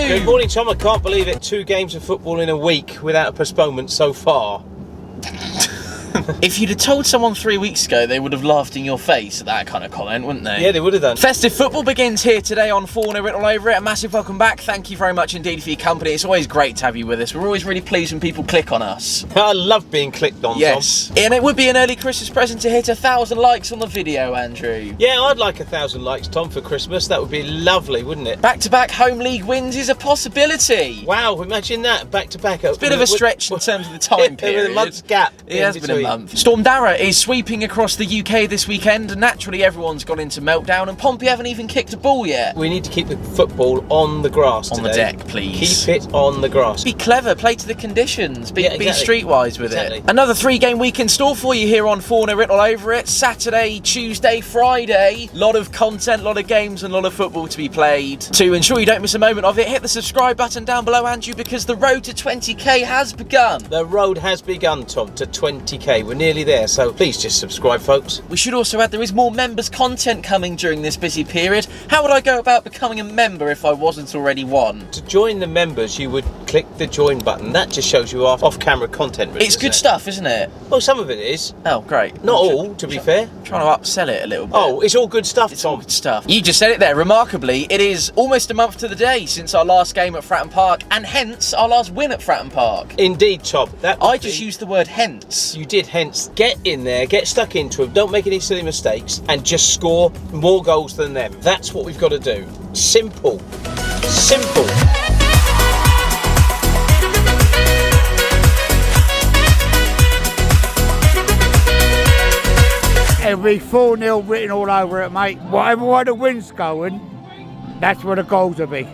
Stu. Good morning, Tom. I can't believe it. 2 games of football in a week without a postponement so far. If you'd have told someone 3 weeks ago, they would have laughed in your face at that kind of comment, wouldn't they? Yeah, they would have done. Festive football begins here today on Fournilwrittenalloverit. A massive welcome back. Thank you very much indeed for your company. It's always great to have you with us. We're always really pleased when people click on us. I love being clicked on, yes. Tom. And it would be an early Christmas present to hit 1,000 likes on the video, Andrew. Yeah, I'd like 1,000 likes, Tom, for Christmas. That would be lovely, wouldn't it? Back-to-back home league wins is a possibility. Wow, imagine that. Back-to-back. It's a bit of a stretch in terms of the time period. With a month's gap. It has been a month. Storm Dara is sweeping across the UK this weekend, and naturally everyone's gone into meltdown, and Pompey haven't even kicked a ball yet. We need to keep the football on the grass today. On the deck, please. Keep it on the grass. Be clever, play to the conditions, be streetwise with it. Another 3-game week in store for you here on Fournilwrittenalloverit. Saturday, Tuesday, Friday. Lot of content, lot of games, and a lot of football to be played. To ensure you don't miss a moment of it, hit the subscribe button down below, Andrew, because the road to 20k has begun. The road has begun, Tom, to 20k. We're nearly there, so please just subscribe, folks. We should also add there is more members content coming during this busy period. How would I go about becoming a member if I wasn't already one? To join the members, you would click the join button. That just shows you off-camera content, really. It's good stuff, isn't it? Well, some of it is. Oh, great. Not all, to be fair. Trying to upsell it a little bit. Oh, it's all good stuff, it's Tom. All good stuff. You just said it there. Remarkably, it is almost a month to the day since our last game at Fratton Park, and hence our last win at Fratton Park. Indeed, Tom. I just used the word hence. You did hence. Get in there, get stuck into them, don't make any silly mistakes, and just score more goals than them. That's what we've got to do. Simple. Simple. It'll be 4-0 written all over it, mate. Whatever way the wind's going, that's where the goals will be.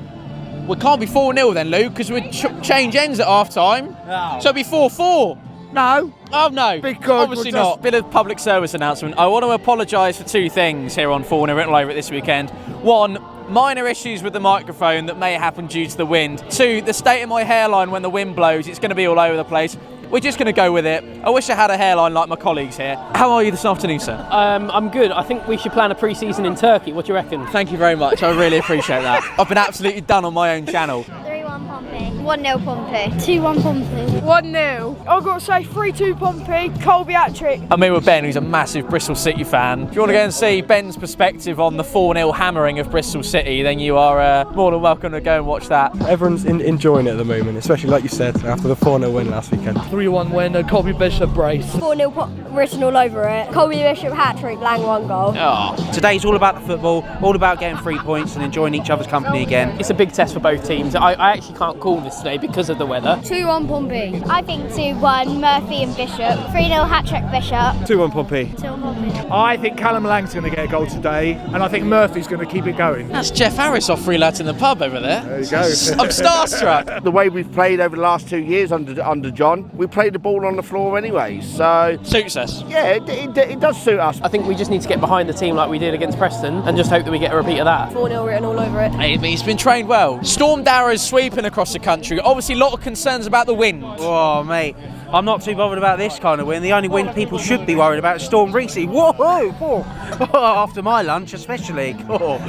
Well, it can't be 4-0 then, Luke, because we'd change ends at half-time. No. So it'll be 4-4. No. Oh, no. Because obviously not. Bit of public service announcement. I want to apologise for 2 things here on Fournilwrittenalloverit this weekend. 1, minor issues with the microphone that may happen due to the wind. 2, the state of my hairline when the wind blows. It's going to be all over the place. We're just going to go with it. I wish I had a hairline like my colleagues here. How are you this afternoon, sir? I'm good. I think we should plan a pre-season in Turkey. What do you reckon? Thank you very much. I really appreciate that. I've been absolutely done on my own channel. 3-1 Pompey. 1-0 Pompey. 2-1 Pompey. 1-0. I've got to say 3-2 Pompey. Colby hat-trick. I'm here with Ben, who's a massive Bristol City fan. If you want to go and see Ben's perspective on the 4-0 hammering of Bristol City, then you are more than welcome to go and watch that. Everyone's enjoying it at the moment, especially like you said, after the 4-0 win last weekend. 3-1 win, Colby Bishop brace. 4-0 written all over it. Colby Bishop hat-trick, Lang 1 goal. Oh. Today's all about the football, all about getting 3 points and enjoying each other's company again. It's a big test for both teams. I actually can't call this today because of the weather. 2-1 Pompey. I think 2-1 Murphy and Bishop. 3-0 hat-trick Bishop. 2-1 Pompey. 2-1 Pompey. I think Callum Lang's going to get a goal today, and I think Murphy's going to keep it going. That's Jeff Harris off Three Lads in the Pub over there. There you go. I'm starstruck. The way we've played over the last 2 years under John, we played the ball on the floor anyway, so... Suits us. Yeah, it does suit us. I think we just need to get behind the team like we did against Preston and just hope that we get a repeat of that. 4-0 written all over it. Hey, he's been trained well. Storm Dara's sweeping across the country. Obviously, a lot of concerns about the wind. Oh, mate, I'm not too bothered about this kind of wind. The only wind people should be worried about is Storm Reese. Whoa! After my lunch, especially. Oh.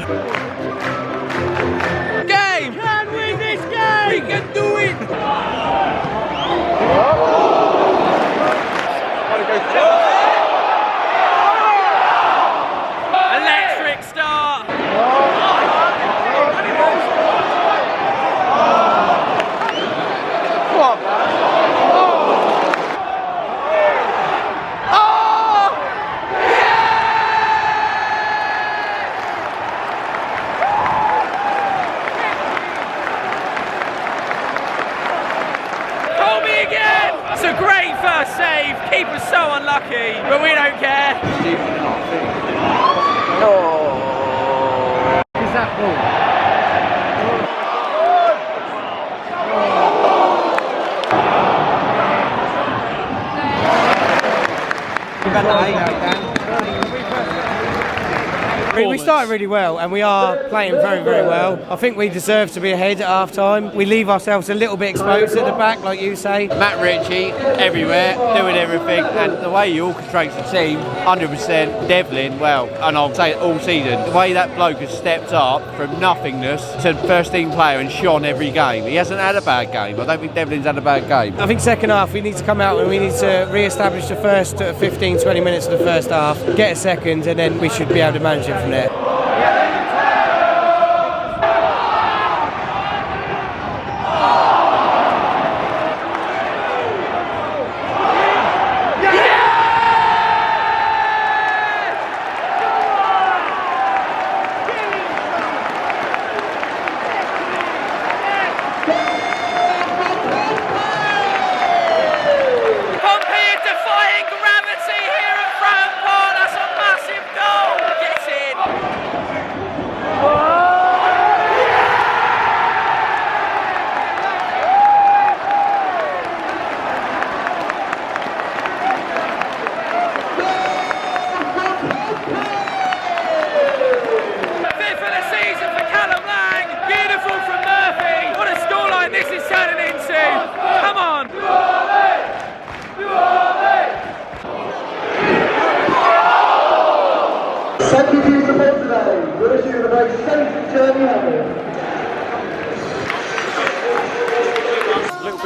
Game! Can win this game! We can do it! Electric start! It's a great first save. Keeper's so unlucky, but we don't care. Oh. Is that ball? We started really well and we are playing very, very well. I think we deserve to be ahead at half time. We leave ourselves a little bit exposed at the back, like you say. Matt Ritchie, everywhere, doing everything, and the way he orchestrates the team, 100%. Devlin, well, and I'll say it all season, the way that bloke has stepped up from nothingness to first team player and shone every game. He hasn't had a bad game. I don't think Devlin's had a bad game. I think second half we need to come out and we need to re-establish the first 15-20 minutes of the first half, get a second, and then we should be able to manage it from there.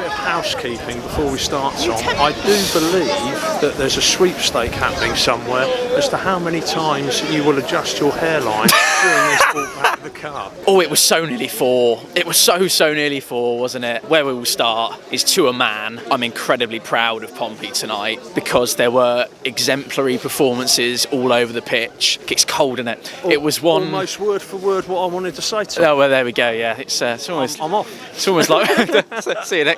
Housekeeping before we start, Tom. I do believe that there's a sweepstake happening somewhere as to how many times you will adjust your hairline during this walk back to the car. Oh, it was so nearly 4. It was so nearly 4, wasn't it? Where we will start is to a man. I'm incredibly proud of Pompey tonight because there were exemplary performances all over the pitch. It's cold, isn't it? It was one... Almost word for word what I wanted to say to you. Oh, well, there we go, yeah. It's almost... I'm off. It's almost like...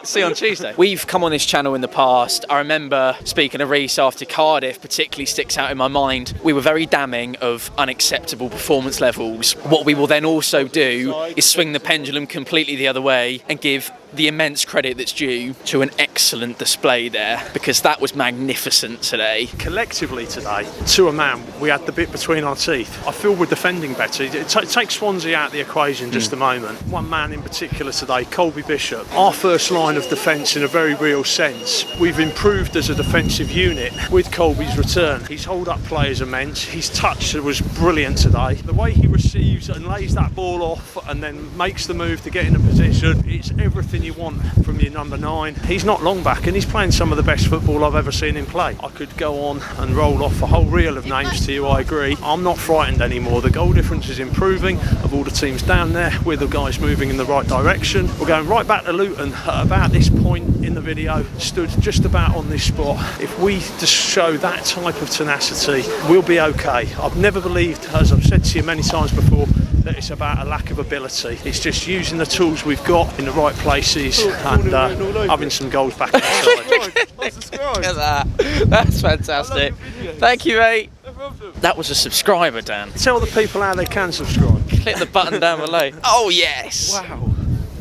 see you on Tuesday. We've come on this channel in the past. I remember speaking of Reece after Cardiff, particularly sticks out in my mind. We were very damning of unacceptable performance levels. What we will then also do is swing the pendulum completely the other way and give the immense credit that's due to an excellent display there, because that was magnificent today. Collectively today, to a man, we had the bit between our teeth. I feel we're defending better. Take Swansea out of the equation just a moment. One man in particular today, Colby Bishop. Our first line of defence in a very real sense. We've improved as a defensive unit with Colby's return. His hold-up play is immense. His touch was brilliant today. The way he receives and lays that ball off and then makes the move to get in a position, it's everything you want from your number 9. He's not long back and he's playing some of the best football I've ever seen him play. I could go on and roll off a whole reel of names to you, I agree. I'm not frightened anymore. The goal difference is improving of all the teams down there, with the guys moving in the right direction. We're going right back to Luton at about this point in the video, stood just about on this spot. If we just show that type of tenacity, we'll be okay. I've never believed, as I've said to you many times before, that it's about a lack of ability. It's just using the tools we've got in the right places and having some goals back in the side. Look at that. That's fantastic. Thank you, mate. That was a subscriber, Dan. Tell the people how they can subscribe. Click the button down below. Oh, yes. Wow.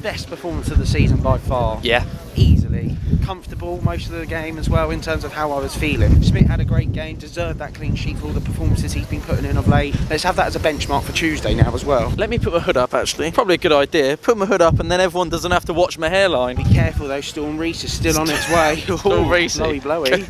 Best performance of the season by far. Yeah. Easily. Comfortable most of the game as well in terms of how I was feeling. Smith had a great game, deserved that clean sheet for all the performances he's been putting in of late. Let's have that as a benchmark for Tuesday now as well. Let me put my hood up, actually. Probably a good idea. Put my hood up and then everyone doesn't have to watch my hairline. Be careful though, Storm Reece is still on its way. Storm Reece. Blowy.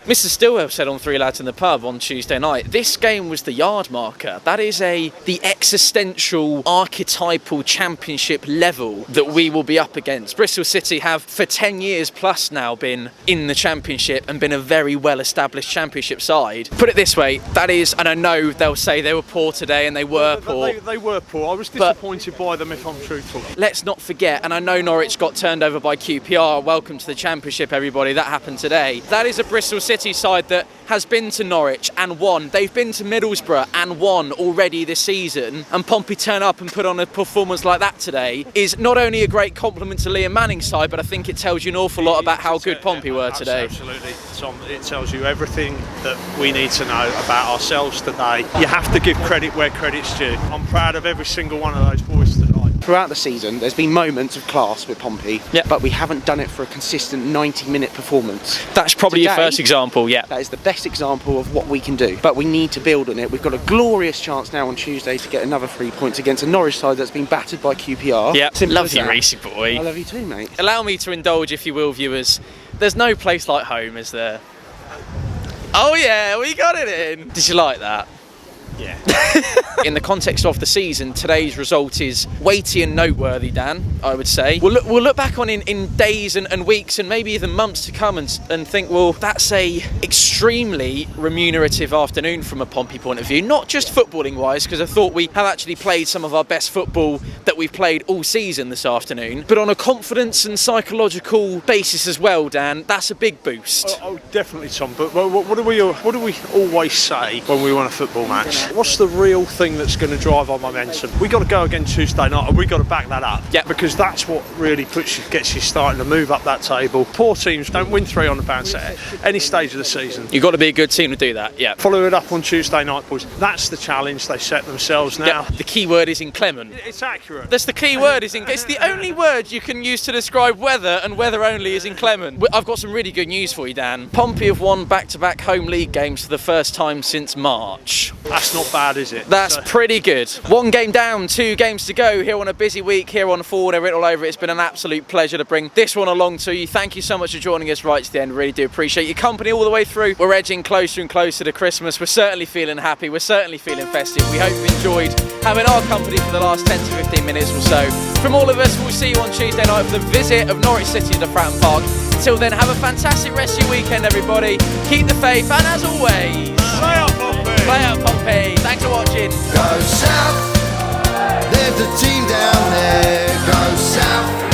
Mr. Stillwell said on Three Lads in the Pub on Tuesday night, this game was the yard marker. That is the existential, archetypal championship level that we will be up against. Bristol City have for 10 years plus now been in the championship and been a very well established championship side. Put it this way, that is, and I know they'll say they were poor today, and they were poor. They were poor. I was disappointed by them, if I'm truthful. Let's not forget, and I know Norwich got turned over by QPR. Welcome to the championship, everybody. That happened today. That is a Bristol City side that has been to Norwich and won. They've been to Middlesbrough and won already this season. And Pompey turn up and put on a performance like that today is not only a great compliment to Liam Manning's side, but I think it tells you an awful lot about how good Pompey were today. Absolutely, Tom. It tells you everything that we need to know about ourselves today. You have to give credit where credit's due. I'm proud of every single one of those boys tonight. throughout the season, there's been moments of class with Pompey, Yep. but we haven't done it for a consistent 90-minute performance. That's probably your Today, first example, yeah. That is the best example of what we can do, but we need to build on it. We've got a glorious chance now on Tuesday to get another 3 points against a Norwich side that's been battered by QPR. Yeah, Simple love as you, that. Reece boy. I love you too, mate. Allow me to indulge, if you will, viewers. There's no place like home, is there? Oh yeah, we got it in. Did you like that? Yeah. In the context of the season, today's result is weighty and noteworthy, Dan, I would say. We'll look back on in days and weeks and maybe even months to come and think, well, that's a extremely remunerative afternoon from a Pompey point of view, not just footballing wise, because I thought we have actually played some of our best football that we've played all season this afternoon, but on a confidence and psychological basis as well, Dan, that's a big boost. Oh, definitely, Tom. But what do we always say when we win a football match? What's the real thing that's going to drive our momentum? We got to go again Tuesday night, and we got to back that up. Yeah. Because that's what really gets you starting to move up that table. Poor teams don't win 3 on the bounce at any stage of the season. You've got to be a good team to do that. Yeah. Follow it up on Tuesday night, boys. That's the challenge they set themselves now. Yeah. The key word is inclement. It's accurate. That's the key word. It's the only word you can use to describe weather, and weather only is inclement. I've got some really good news for you, Dan. Pompey have won back-to-back home league games for the first time since March. That's not bad, is it? That's pretty good. 1 game down, 2 games to go here on a busy week here on Fournilwrittenalloverit. It's been an absolute pleasure to bring this one along to you. Thank you so much for joining us right to the end. Really do appreciate your company all the way through. We're edging closer and closer to Christmas. We're certainly feeling happy. We're certainly feeling festive. We hope you've enjoyed having our company for the last 10 to 15 minutes or so. From all of us, we'll see you on Tuesday night for the visit of Norwich City to Fratton Park. Until then, have a fantastic rest of your weekend, everybody. Keep the faith, and as always, play out Pompey. Play out Pompey. Thanks for watching. Go south, there's a team down there. Go south.